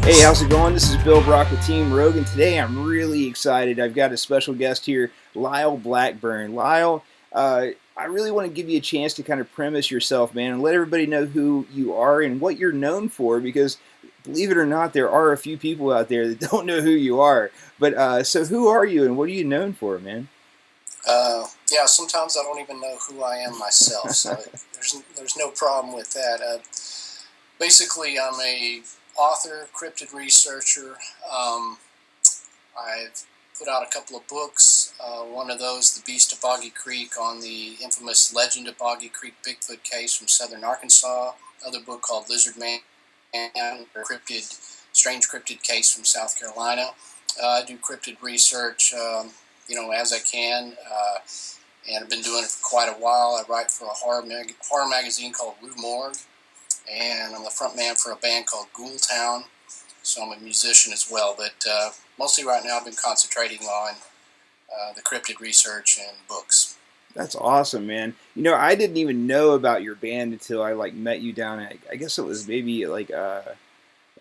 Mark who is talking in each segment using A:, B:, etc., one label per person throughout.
A: Hey, how's it going? This is Bill Brock with Team Rogue, and today I'm really excited. I've got a special guest here, Lyle Blackburn. Lyle, I really want to give you a chance to kind of premise yourself, man, and let everybody know who you are and what you're known for, because believe it or not, there are a few people out there that don't know who you are. But so who are you and what are you known for, man?
B: Yeah, sometimes I don't even know who I am myself, so there's no problem with that. Basically, I'm a author, cryptid researcher. I've put out a couple of books. One of those, The Beast of Boggy Creek, on the infamous Legend of Boggy Creek Bigfoot case from southern Arkansas. Another book called Lizard Man, strange cryptid case from South Carolina. I do cryptid research, as I can, and I've been doing it for quite a while. I write for a horror magazine called RUE MORGUE, and I'm the front man for a band called Ghoultown, so I'm a musician as well. But mostly right now I've been concentrating on the cryptid research and books.
A: That's awesome, man. You know, I didn't even know about your band until I met you down at, I guess it was maybe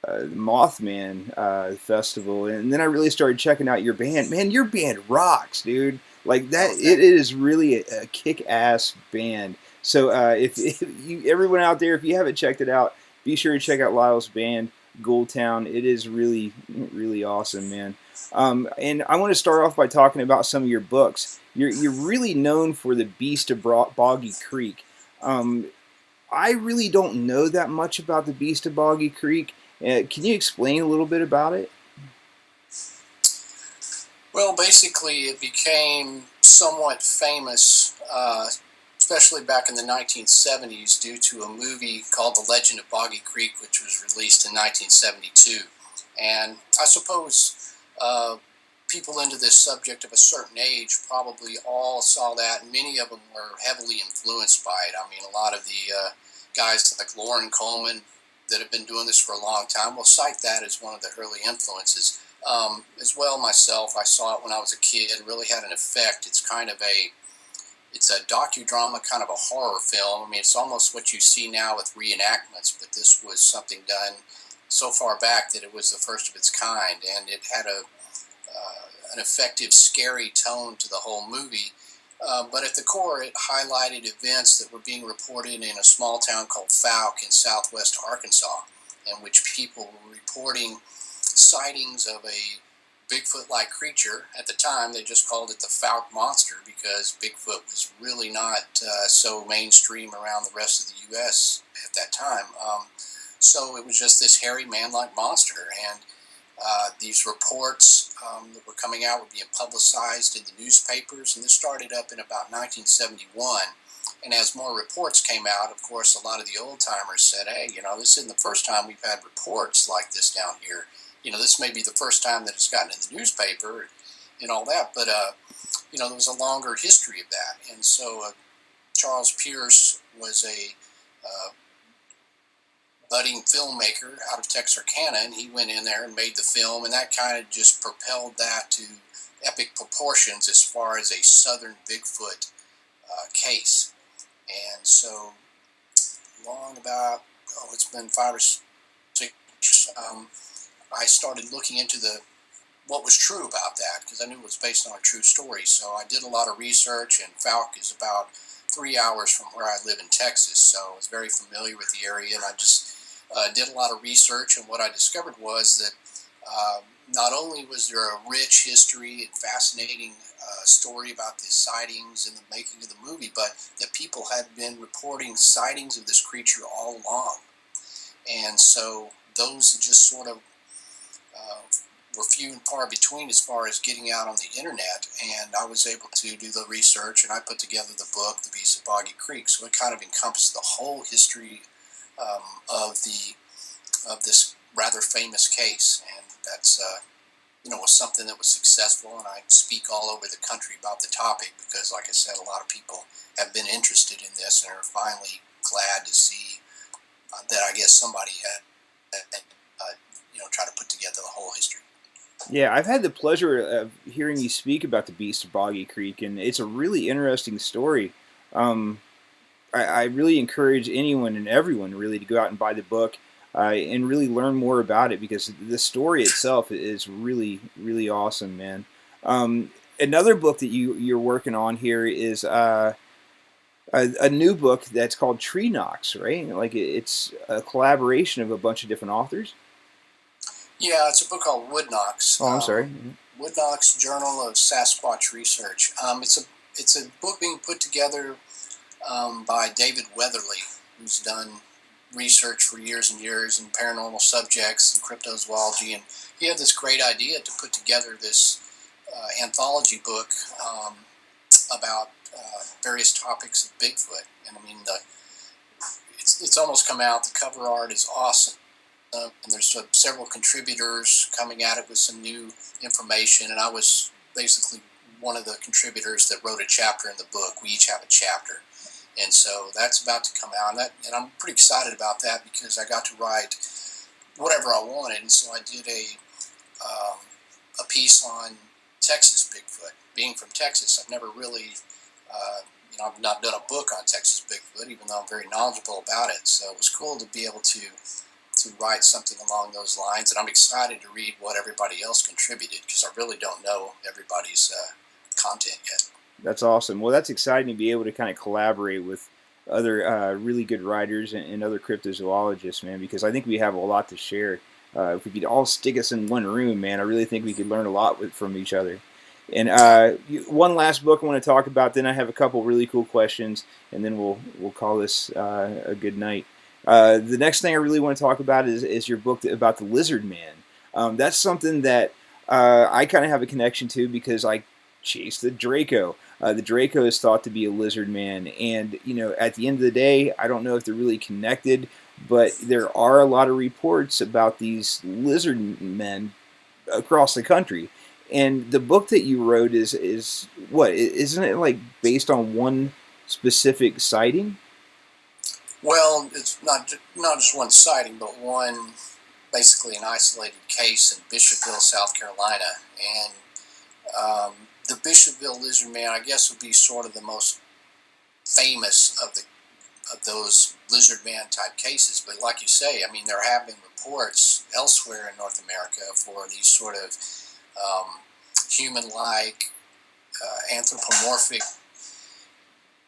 A: Mothman festival, and then I really started checking out your band. Man, your band rocks, dude. Like that, it is really a kick-ass band. So if you, everyone out there, if you haven't checked it out, be sure to check out Lyle's band, Ghoultown. It is really, really awesome, man. And I want to start off by talking about some of your books. You're really known for The Beast of Boggy Creek. I really don't know that much about The Beast of Boggy Creek. Can you explain a little bit about it?
B: Well, basically, it became somewhat famous, especially back in the 1970s, due to a movie called The Legend of Boggy Creek, which was released in 1972. And I suppose people into this subject of a certain age probably all saw that, and many of them were heavily influenced by it. I mean, a lot of the guys like Loren Coleman that have been doing this for a long time will cite that as one of the early influences. As well, myself, I saw it when I was a kid. It really had an effect. It's a docudrama, kind of a horror film. I mean, it's almost what you see now with reenactments, but this was something done so far back that it was the first of its kind, and it had an effective, scary tone to the whole movie. But at the core, it highlighted events that were being reported in a small town called Fouke in southwest Arkansas, in which people were reporting sightings of a Bigfoot-like creature. At the time, they just called it the Fouke monster because Bigfoot was really not so mainstream around the rest of the U.S. at that time. So it was just this hairy man-like monster, and these reports that were coming out were being publicized in the newspapers, and this started up in about 1971. And as more reports came out, of course, a lot of the old-timers said, hey, this isn't the first time we've had reports like this down here. This may be the first time that it's gotten in the newspaper and all that, but, there was a longer history of that. And so Charles Pierce was a budding filmmaker out of Texarkana, and he went in there and made the film, and that kind of just propelled that to epic proportions as far as a southern Bigfoot case. And so it's been 5 or 6 years, I started looking into what was true about that, because I knew it was based on a true story. So I did a lot of research, and Fouke is about 3 hours from where I live in Texas, so I was very familiar with the area, and I just did a lot of research, and what I discovered was that not only was there a rich history and fascinating story about the sightings and the making of the movie, but that people had been reporting sightings of this creature all along. And so those just sort of were few and far between as far as getting out on the internet, and I was able to do the research, and I put together the book, The Beast of Boggy Creek. So it kind of encompassed the whole history of this rather famous case, and that's was something that was successful, and I speak all over the country about the topic because, like I said, a lot of people have been interested in this and are finally glad to see that I guess somebody had try to put together the whole history.
A: Yeah, I've had the pleasure of hearing you speak about the Beast of Boggy Creek, and it's a really interesting story. I really encourage anyone and everyone really to go out and buy the book. and really learn more about it, because the story itself is really, really awesome, man. Another book that you're working on here is a new book that's called Tree Knocks, right? Like it's a collaboration of a bunch of different authors.
B: Yeah, it's a book called Wood Knocks.
A: Oh, I'm sorry.
B: Wood Knocks Journal of Sasquatch Research. It's a book being put together by David Weatherly, who's done research for years and years in paranormal subjects and cryptozoology, and he had this great idea to put together this anthology book about various topics of Bigfoot. And I mean, it's almost come out. The cover art is awesome. And there's several contributors coming at it with some new information, and I was basically one of the contributors that wrote a chapter in the book. We each have a chapter, and so that's about to come out, and I'm pretty excited about that because I got to write whatever I wanted. And so I did a piece on Texas Bigfoot. Being from Texas, I've never really I've not done a book on Texas Bigfoot, even though I'm very knowledgeable about it. So it was cool to be able to write something along those lines, and I'm excited to read what everybody else contributed, because I really don't know everybody's content yet.
A: That's awesome. Well, that's exciting to be able to kind of collaborate with other really good writers and other cryptozoologists, man, because I think we have a lot to share. If we could all stick us in one room, man, I really think we could learn a lot from each other. And one last book I want to talk about, then I have a couple really cool questions, and then we'll call this a good night. The next thing I really want to talk about is your book about the lizard man. That's something that I kind of have a connection to because I chased the Draco. The Draco is thought to be a lizard man, and at the end of the day, I don't know if they're really connected, but there are a lot of reports about these lizard men across the country. And the book that you wrote is what? Isn't it like based on one specific sighting?
B: Well, it's not just one sighting, but one, basically an isolated case in Bishopville, South Carolina. And the Bishopville lizard man, I guess, would be sort of the most famous of those lizard man type cases. But like you say, I mean, there have been reports elsewhere in North America for these sort of human-like, anthropomorphic,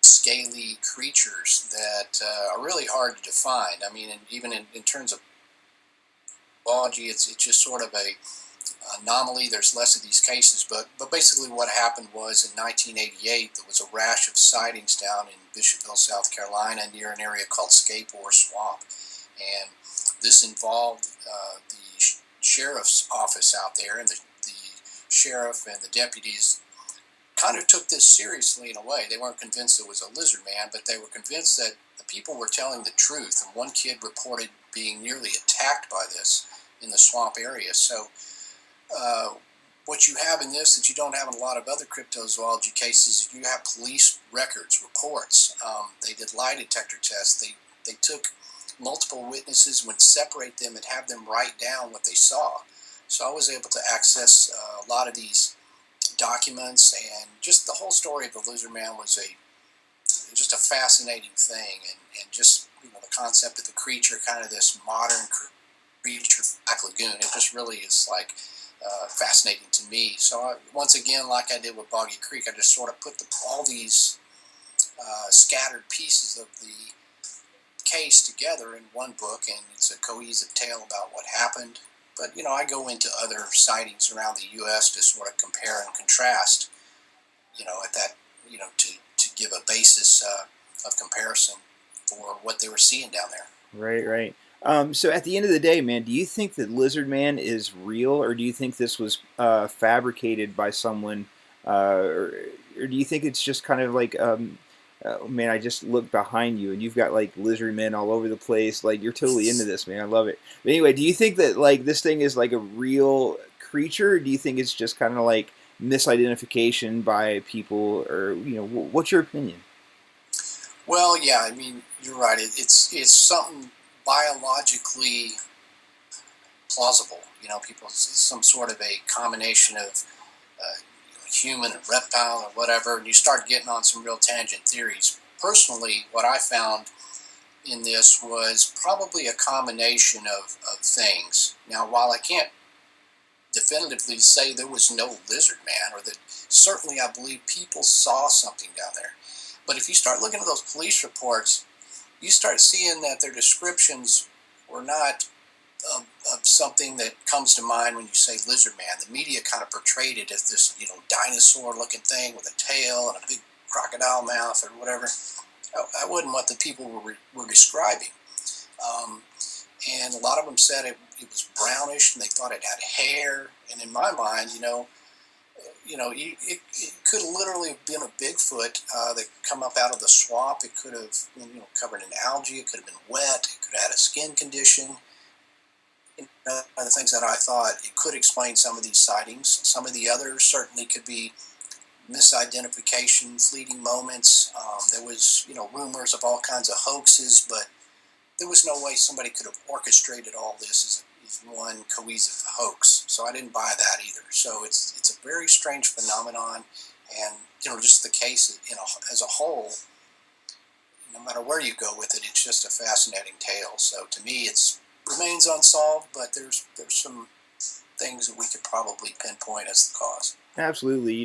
B: scaly creatures that are really hard to define. I mean, even in terms of biology, it's just sort of a anomaly. There's less of these cases, but basically what happened was in 1988 there was a rash of sightings down in Bishopville, South Carolina, near an area called Scape-Ore Swamp, and this involved the sheriff's office out there, and the sheriff and the deputies kind of took this seriously in a way. They weren't convinced it was a lizard man, but they were convinced that the people were telling the truth. And one kid reported being nearly attacked by this in the swamp area. So what you have in this that you don't have in a lot of other cryptozoology cases is you have police records, reports. They did lie detector tests. They took multiple witnesses, would separate them and have them write down what they saw. So I was able to access a lot of these documents, and just the whole story of the lizard man was just a fascinating thing, and just the concept of the creature, kind of this modern creature, Black Lagoon. It just really is like fascinating to me. So once again, like I did with Boggy Creek, I just sort of put all these scattered pieces of the case together in one book, and it's a cohesive tale about what happened. But I go into other sightings around the U.S. to sort of compare and contrast, at that, to give a basis of comparison for what they were seeing down there.
A: Right. So at the end of the day, man, do you think that Lizard Man is real, or do you think this was fabricated by someone, or do you think it's just kind of like, man, I just looked behind you and you've got like lizard men all over the place. Like, you're totally into this, man. I love it. But anyway, do you think that like this thing is like a real creature, or do you think it's just kind of like misidentification by people, or what's your opinion?
B: Well, yeah, I mean, you're right. It's something biologically plausible. People, some sort of a combination of human and reptile or whatever, and you start getting on some real tangent theories. Personally, what I found in this was probably a combination of things. Now, while I can't definitively say there was no lizard man, or that certainly I believe people saw something down there. But if you start looking at those police reports, you start seeing that their descriptions were not of something that comes to mind when you say lizard man. The media kind of portrayed it as this, dinosaur-looking thing with a tail and a big crocodile mouth or whatever. That wasn't what the people were describing. And a lot of them said it was brownish, and they thought it had hair. And in my mind, it could have literally been a Bigfoot that come up out of the swamp. It could have been, covered in algae. It could have been wet. It could have had a skin condition. The things that I thought it could explain some of these sightings. Some of the others certainly could be misidentification, fleeting moments. There was, rumors of all kinds of hoaxes, but there was no way somebody could have orchestrated all this as one cohesive hoax. So I didn't buy that either. So it's a very strange phenomenon, and just the case as a whole. No matter where you go with it, it's just a fascinating tale. So to me, it remains unsolved, but there's some things that we could probably pinpoint as the cause.
A: Absolutely.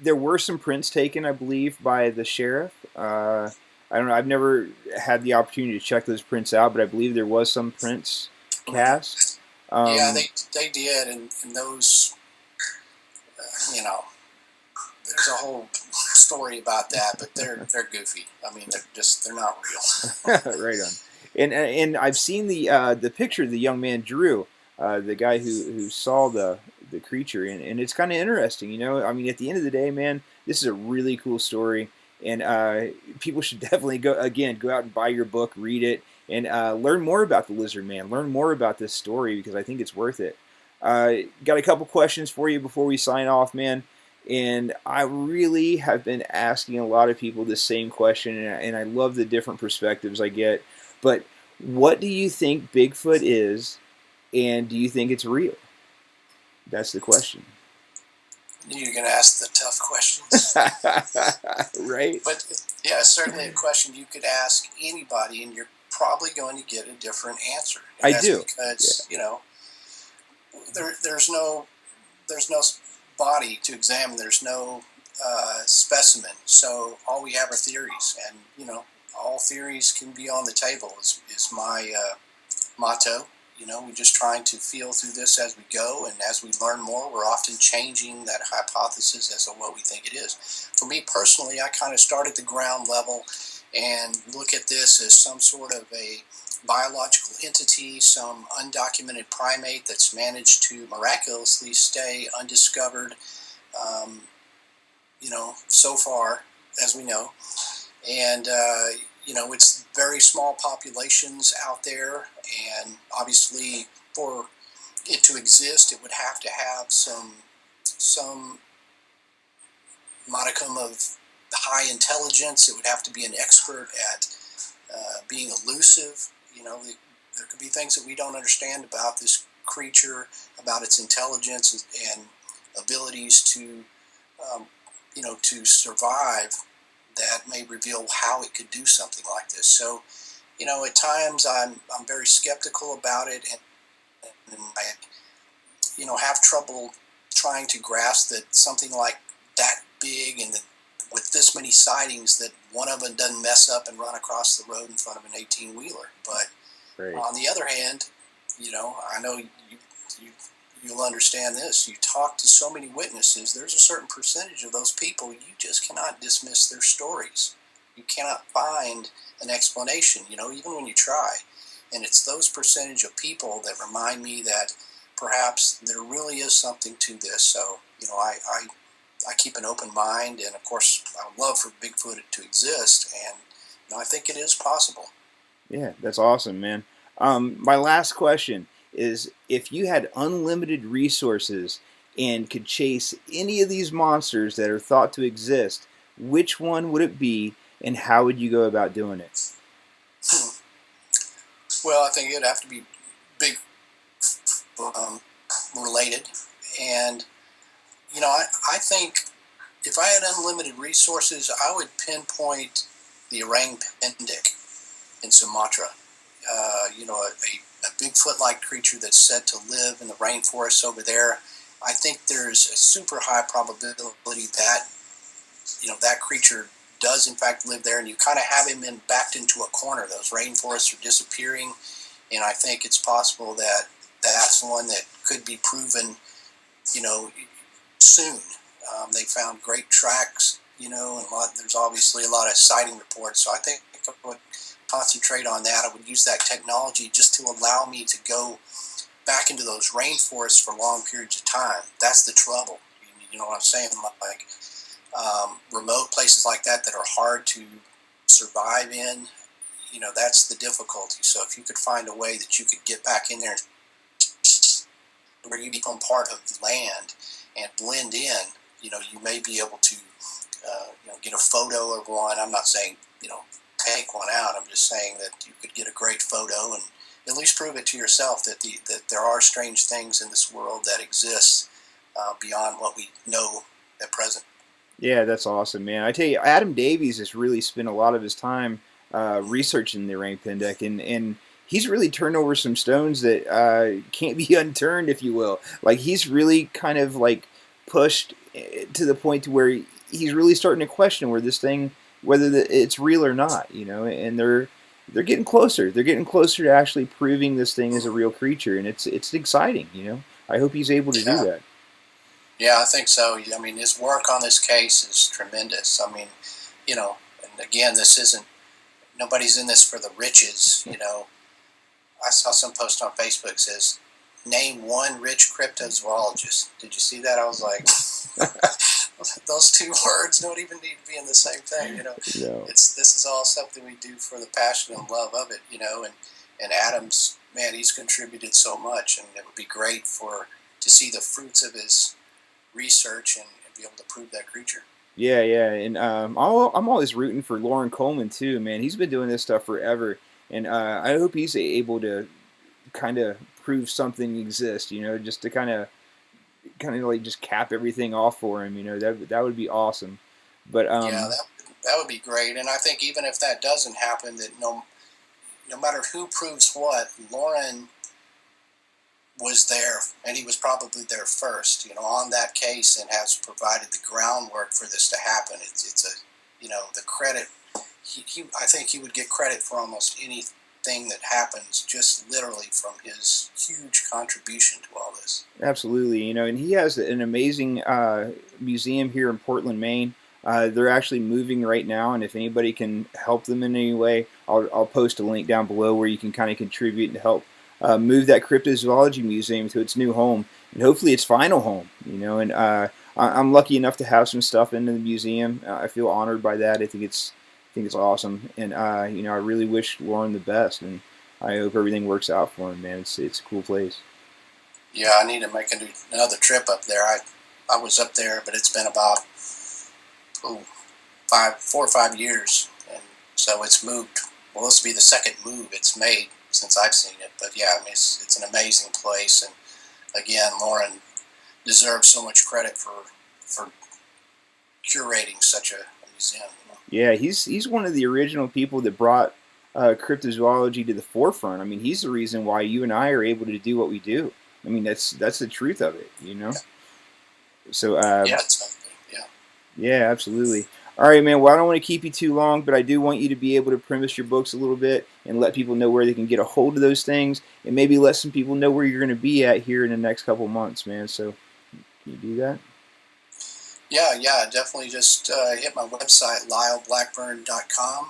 A: There were some prints taken, I believe, by the sheriff. I don't know. I've never had the opportunity to check those prints out, but I believe there was some prints cast.
B: Yeah, they did, and those, there's a whole story about that, but they're goofy. I mean, they're not real.
A: Right on. And I've seen the picture the young man drew, the guy who saw the creature, and it's kind of interesting. I mean, at the end of the day, man, this is a really cool story, and people should definitely go out and buy your book, read it, and learn more about the lizard man, learn more about this story, because I think it's worth it. Got a couple questions for you before we sign off, man. And I really have been asking a lot of people the same question, and I love the different perspectives I get. But what do you think Bigfoot is, and do you think it's real? That's the question.
B: I knew you were going to ask the tough questions.
A: Right?
B: But yeah, it's certainly a question you could ask anybody, and you're probably going to get a different answer. And that's because, there's no body to examine. There's no specimen. So all we have are theories, and all theories can be on the table. Is my motto. We're just trying to feel through this as we go, and as we learn more, we're often changing that hypothesis as to what we think it is. For me personally, I kind of start at the ground level and look at this as some sort of a biological entity, some undocumented primate that's managed to miraculously stay undiscovered, so far as we know. And, it's very small populations out there, and obviously for it to exist, it would have to have some modicum of high intelligence. It would have to be an expert at being elusive. There could be things that we don't understand about this creature, about its intelligence and abilities to, to survive, that may reveal how it could do something like this. So, at times I'm very skeptical about it, and I, have trouble trying to grasp that something like that big and with this many sightings, that one of them doesn't mess up and run across the road in front of an 18-wheeler. But
A: Right.
B: On the other hand, I know you'll understand this. You talk to so many witnesses, there's a certain percentage of those people you just cannot dismiss their stories. You cannot find an explanation, even when you try. And it's those percentage of people that remind me that perhaps there really is something to this. So, I keep an open mind, and of course, I would love for Bigfoot to exist, and I think it is possible.
A: Yeah, that's awesome, man. My last question is, if you had unlimited resources and could chase any of these monsters that are thought to exist, which one would it be, and how would you go about doing it?
B: Well, I think it'd have to be big related. And, I think if I had unlimited resources, I would pinpoint the orangutan. in Sumatra. A Bigfoot-like creature that's said to live in the rainforests over there. I think there's a super high probability that, that creature does in fact live there, and you kind of have him backed into a corner. Those rainforests are disappearing, and I think it's possible that that's one that could be proven, soon. They found great tracks, and there's obviously a lot of sighting reports. So I think I would concentrate on that. I would use that technology just to allow me to go back into those rainforests for long periods of time. That's the trouble. You know what I'm saying? Like remote places like that are hard to survive in. That's the difficulty. So if you could find a way that you could get back in there where you become part of the land and blend in, you may be able to, get a photo of one. I'm not saying, take one out. I'm just saying that you could get a great photo and at least prove it to yourself that there are strange things in this world that exist beyond what we know at present.
A: Yeah, that's awesome, man. I tell you, Adam Davies has really spent a lot of his time researching the Orang Pendek, and he's really turned over some stones that can't be unturned, if you will. Like, he's really kind of like pushed to the point to where he's really starting to question where this thing, whether it's real or not, and they're getting closer. They're getting closer to actually proving this thing is a real creature, and it's exciting, I hope he's able to do that.
B: Yeah, I think so. I mean, his work on this case is tremendous. I mean, and again, nobody's in this for the riches, I saw some post on Facebook that says, name one rich cryptozoologist. Did you see that? I was like, those two words don't even need to be in the same thing,
A: No.
B: This is all something we do for the passion and love of it, and Adam's, man, he's contributed so much, and it would be great to see the fruits of his research and be able to prove that creature.
A: Yeah, and I'm always rooting for Loren Coleman too, man. He's been doing this stuff forever, and I hope he's able to kind of prove something exists, just to kind of like just cap everything off for him, that would be awesome. But
B: yeah, that would be great, and I think even if that doesn't happen, that no matter who proves what, Loren was there, and he was probably there first, on that case, and has provided the groundwork for this to happen. It's the credit. I think he would get credit for almost anything that happens, just literally from his huge contribution to all this.
A: Absolutely, and he has an amazing museum here in Portland, Maine. They're actually moving right now, and if anybody can help them in any way, I'll post a link down below where you can kind of contribute and help move that Cryptozoology Museum to its new home, and hopefully its final home. And I'm lucky enough to have some stuff in the museum. I feel honored by that. I think it's awesome, and I really wish Loren the best, and I hope everything works out for him, man. It's a cool place.
B: Yeah, I need to make another trip up there. I was up there, but it's been about 4 or 5 years, and so it's moved. Well, this will be the second move it's made since I've seen it. But yeah, I mean, it's an amazing place, and again, Loren deserves so much credit for curating such a museum.
A: Yeah, he's one of the original people that brought cryptozoology to the forefront. I mean, he's the reason why you and I are able to do what we do. I mean, that's the truth of it,
B: Yeah.
A: So
B: yeah,
A: yeah, absolutely. All right, man. Well, I don't want to keep you too long, but I do want you to be able to premise your books a little bit and let people know where they can get a hold of those things, and maybe let some people know where you're going to be at here in the next couple months, man. So, can you do that?
B: Yeah, definitely just hit my website, lyleblackburn.com,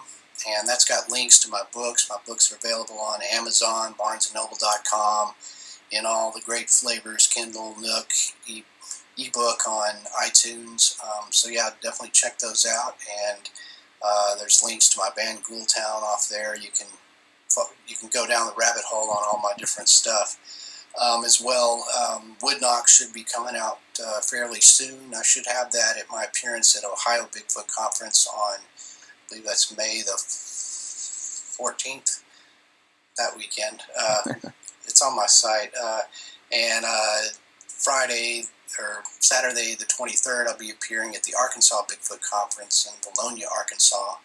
B: and that's got links to my books. My books are available on Amazon, barnesandnoble.com, in all the great flavors, Kindle, Nook, ebook on iTunes. So yeah, definitely check those out. And there's links to my band Ghoultown off there. You can go down the rabbit hole on all my different stuff. As well, Woodknock should be coming out fairly soon. I should have that at my appearance at Ohio Bigfoot Conference on, I believe that's May the 14th, that weekend. It's on my site. And Friday or Saturday the 23rd, I'll be appearing at the Arkansas Bigfoot Conference in Bologna, Arkansas.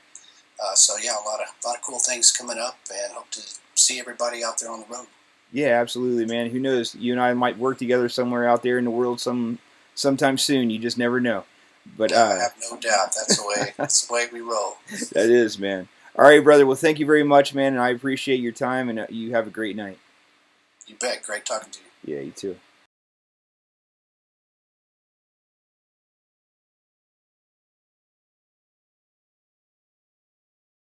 B: So yeah, a lot of cool things coming up, and hope to see everybody out there on the road.
A: Yeah, absolutely, man. Who knows? You and I might work together somewhere out there in the world sometime soon. You just never know. But
B: I have no doubt that's the way we roll.
A: that is, man. All right, brother. Well, thank you very much, man, and I appreciate your time. And you have a great night.
B: You bet. Great talking to you.
A: Yeah, you too.